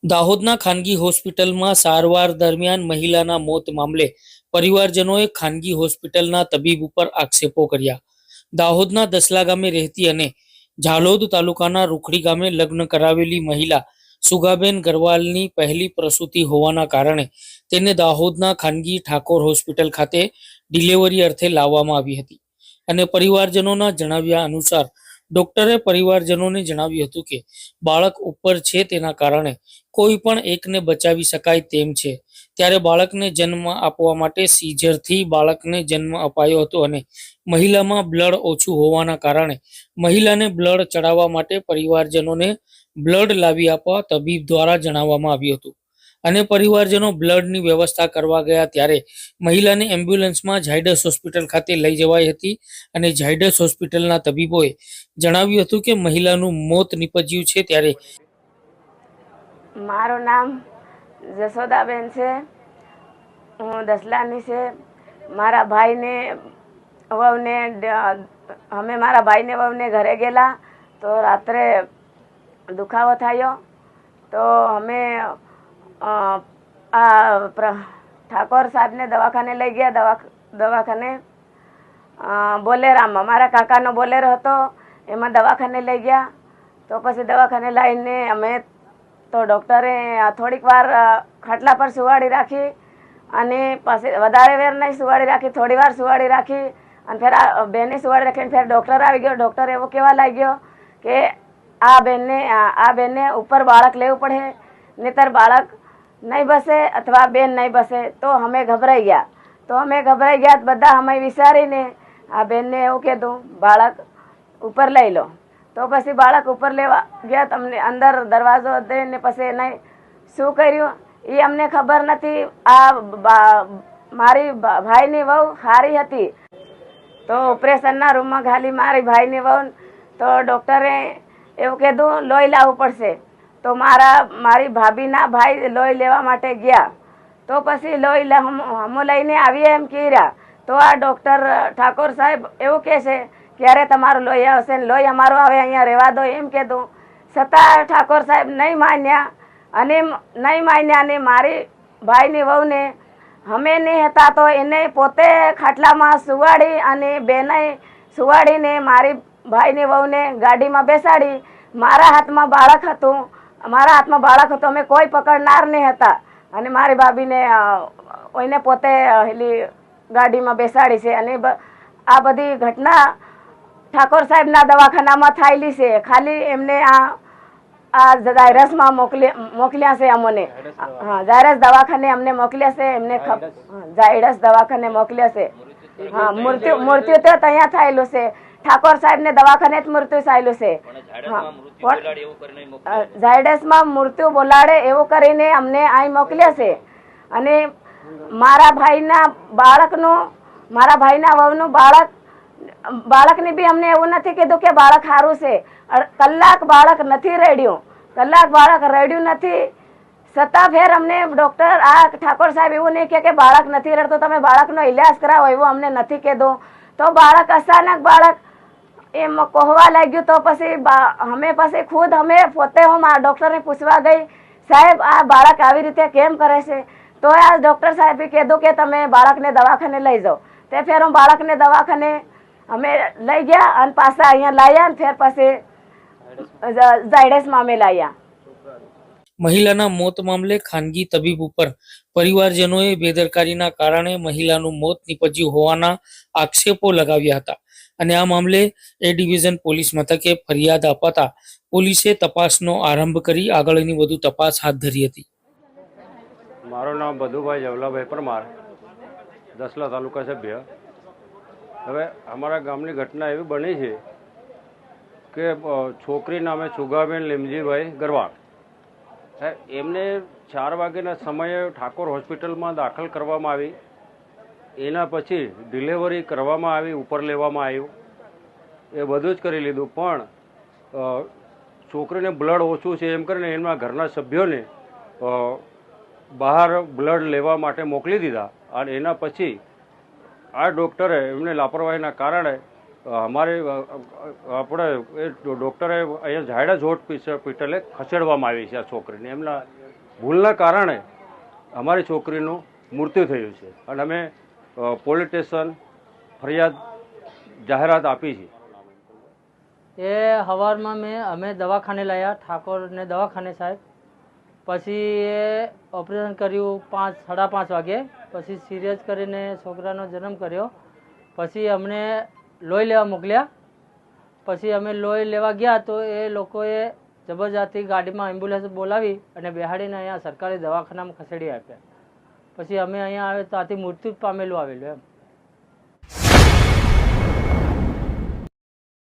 દાહોદના ખાનગી હોસ્પિટલમાં સારવાર દરમિયાન મહિલાના મોત મામલે પરિવારજનોએ ખાનગી હોસ્પિટલના તબીબ ઉપર આક્ષેપો કર્યા. દાહોદના દસલા ગામે રહેતી અને ઝાલોદ તાલુકાના રૂખડી ગામે લગ્ન કરાવેલી મહિલા સુગાબેન ગરવાલની પહેલી પ્રસૂતિ હોવાના કારણે તેને દાહોદના ખાનગી ઠાકોર હોસ્પિટલ ખાતે ડિલિવરી અર્થે લાવવામાં આવી હતી અને પરિવારજનોના જણાવ્યા અનુસાર ડોક્ટરે પરિવારજનોને જણાવ્યું હતું કે બાળક ઉપર છે, તેના કારણે કોઈ પણ એકને બચાવી શકાય તેમ છે. ત્યારે બાળકને જન્મ આપવા માટે સીઝરથી બાળકને જન્મ અપાયો હતો અને મહિલામાં બ્લડ ઓછું હોવાના કારણે મહિલાને બ્લડ ચડાવવા માટે પરિવારજનોને બ્લડ લાવી આપવા તબીબ દ્વારા જણાવવામાં આવ્યું હતું અને પરિવારજનો બ્લડની વ્યવસ્થા કરવા ગયા ત્યારે મહિલાને એમ્બ્યુલન્સમાં ઝાયડસ હોસ્પિટલ ખાતે લઈ જવાઈ હતી અને ઝાયડસ હોસ્પિટલના તબીબોએ જણાવ્યું હતું કે મહિલાનું મોત નીપજ્યું છે. ત્યારે મારું નામ જશોદાબેન છે, હું દસલાની છે. મારા ભાઈને વહુને અમે મારા ભાઈને વહુને ઘરે ગયેલા તો રાત્રે દુખાવો થયો તો અમે ઠાકોર સાહેબને દવાખાને લઈ ગયા. દવાખાને બોલેરામાં મારા કાકાનો બોલેરો હતો, એમાં દવાખાને લઈ ગયા. તો પછી દવાખાને લઈને અમે તો ડૉક્ટરે થોડીક વાર ખાટલા પર સુવાડી રાખી અને પછી વધારે વાર નહીં સુવાડી રાખી, થોડી વાર સુવાડી રાખી અને ફેર બેનને સુવાડી રાખીને ફેર ડૉક્ટર આવી ગયો. ડૉક્ટર એવો કહેવા લાગ્યો કે આ બેનને ઉપર બાળક લેવું પડે, નહીંતર બાળક નહીં બસે અથવા બેન નહીં બસે. તો અમે ગભરાઈ ગયા. બધા અમે વિચારીને આ બેનને એવું કીધું બાળક ઉપર લઈ લો. તો પછી બાળક ઉપર લેવા ગયા. તમને અંદર દરવાજો દઈને પછી નહીં શું કર્યું એ અમને ખબર નથી. આ મારી ભાઈની વહુ સારી હતી તો ઓપરેશનના રૂમમાં ખાલી મારી ભાઈની વહુ તો ડૉક્ટરે એવું કીધું લોહી લાવવું પડશે. તો મારી ભાભીના ભાઈ લોહી લેવા માટે ગયા. તો પછી લોહી હમો લઈને આવીએ એમ કીધા. તો આ ડૉક્ટર ઠાકોર સાહેબ એવું કહે છે ક્યારે તમારું લોહી આવશે ને લોહી અમારું આવે, અહીંયા રહેવા દો એમ કીધું. છતાં ઠાકોર સાહેબ નહીં માન્યા અને મારી ભાઈની વહુને અમે નહીં હતા તો એને પોતે ખાટલામાં સુવાડી અને બેને સુવાડીને મારી ભાઈની વહુને ગાડીમાં બેસાડી. મારા હાથમાં બાળક હતું, અમે કોઈ પકડનાર નહીં હતા અને મારી ભાભીને એને પોતે ગાડીમાં બેસાડી છે. અને આ બધી ઘટના ઠાકોર સાહેબના દવાખાનામાં થયેલી છે. ખાલી એમને આ ઝાયડસમાં મોકલ્યા છે અમને. ઝાયડસ દવાખાને અમને મોકલ્યા છે, ઝાયડસ દવાખાને મોકલ્યા છે. મૃત્યુ તો ત્યાં થયેલું છે. ઠાકોર સાહેબને દવાખાને જ મૃત્યુ થયેલું છે. ઝાયડસમાં મૃત્યુ બોલાડે એવું કરીને અમને અહીં મોકલ્યા છે. અને મારા ભાઈના વહુનું બાળકને બી અમને એવું નથી કીધું કે બાળક સારું છે. કલાક બાળક રડ્યું નથી. છતાં ફેર અમને ડૉક્ટર આ ઠાકોર સાહેબ એવું નહીં કે બાળક નથી રડતો, તમે બાળકનો ઇલાજ કરાવો એવું અમને નથી કીધું. તો બાળક અચાનક એમ કહેવા લાગ્યું. તો પછી અમે પોતે હું ડૉક્ટરને પૂછવા ગઈ, સાહેબ આ બાળક આવી રીતે કેમ કરે છે? તો આ ડૉક્ટર સાહેબે કીધું કે તમે બાળકને દવાખાને લઈ જાઓ. તે ફેર હું બાળકને દવાખાને અમે લઈ ગયા અને પાછા અહીંયા લાવ્યા અને ફેર પછી ઝાયડસમાં અમે લાવ્યા. મહિલાના મોત મામલે ખાનગી તબીબ ઉપર પરિવારજનોએ બેદરકારીના કારણે મહિલાનું મોત નીપજ્યું હોવાના આક્ષેપો લગાવ્યા હતા અને આ મામલે એ ડિવિઝન પોલીસ મથકે ફરિયાદ અપાતા પોલીસે તપાસનો આરંભ કરી આગળની વધુ તપાસ હાથ ધરી હતી. મારું નામ બધુભાઈ જવલાભાઈ પરમાર, દસલા તાલુકા સભ્ય. હવે અમારા ગામની ઘટના એવી બની છે કે છોકરી નામે સુગાબેન લીમજીભાઈ ગરવાળ, એમને 4 વાગ્યાના સમયે ઠાકોર હોસ્પિટલમાં દાખલ કરવામાં આવી. એના પછી ડિલિવરી કરવામાં આવી, ઉપર લેવામાં આવ્યું, એ બધું જ કરી લીધું. પણ છોકરીને બ્લડ ઓછું છે એમ કરીને એમના ઘરના સભ્યોને બહાર બ્લડ લેવા માટે મોકલી દીધા. અને એના પછી આ ડૉક્ટરે એમને લાપરવાહીના કારણે અમારે આપણે એ ડૉક્ટરે અહીંયા ઝાયડા હોસ્પિટલે ખસેડવામાં આવી છે આ છોકરીને. એમના ભૂલના કારણે અમારી છોકરીનું મૃત્યુ થયું છે અને અમે પોલીસ સ્ટેશન ફરિયાદ જાહેરાત આપી છે. એ સવારમાં અમે દવાખાને લાવ્યા, ઠાકોરને દવાખાને સાહેબ. પછી એ ઓપરેશન કર્યું 5:30 વાગે. પછી સિરિયસ કરીને છોકરાનો જન્મ કર્યો. પછી અમને લોહી લેવા મોકલ્યા. પછી અમે લોહી લેવા ગયા તો એ લોકોએ જબરજસ્તી ગાડીમાં એમ્બ્યુલન્સ બોલાવી અને બેહાડીને અહીંયા સરકારી દવાખાનામાં ખસેડી આપ્યા. પછી અમે અહીંયા આવે ત્યાંથી મૃત્યુ પામેલું આવેલું એમ.